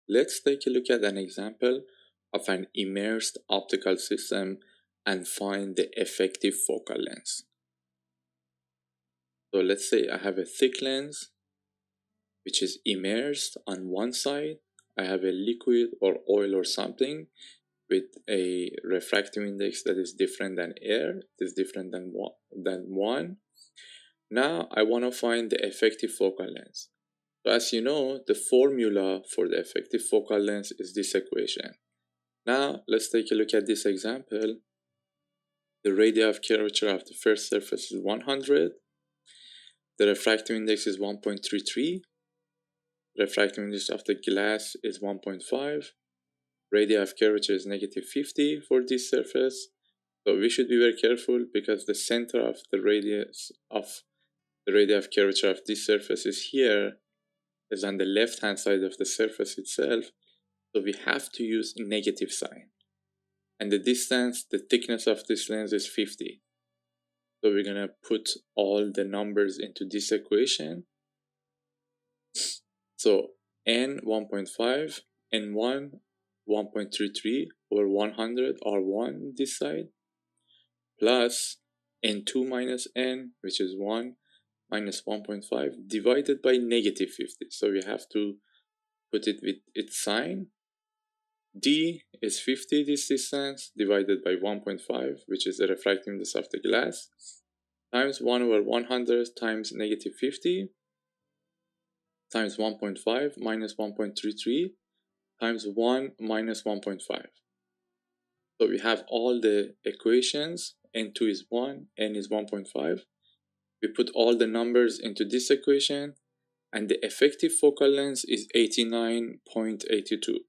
Let's take a look at an example of an immersed optical system and find the effective focal length. So let's say I have a thick lens which is immersed on one side. I have a liquid or oil or something with a refractive index that is different than air, it is different than one. Now I want to find the effective focal length. So as you know, the formula for the effective focal length is this equation. Now let's take a look at this example. The radius of curvature of the first surface is 100. The refractive index is 1.33. Refractive index of the glass is 1.5. Radius of curvature is -50 for this surface. So we should be very careful because the center of the radius of curvature of this surface is here, is on the left hand side of the surface itself. So we have to use negative sign. And the distance, the thickness of this lens is 50. So we're gonna put all the numbers into this equation. So n 1.5, n1 1.33 over 100 R1 this side, plus n2 minus n, which is 1 minus 1.5 divided by -50. So we have to put it with its sign. D is 50, this distance, divided by 1.5, which is the refractive index of the glass, times 1 over 100 times -50 times 1.5 minus 1.33 times 1 minus 1.5. So we have all the equations. N2 is 1, N is 1.5. We put all the numbers into this equation, and the effective focal length is 89.82.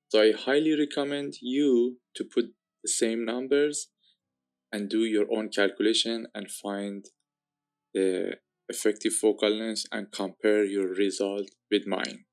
So I highly recommend you to put the same numbers and do your own calculation and find the effective focal length and compare your result with mine.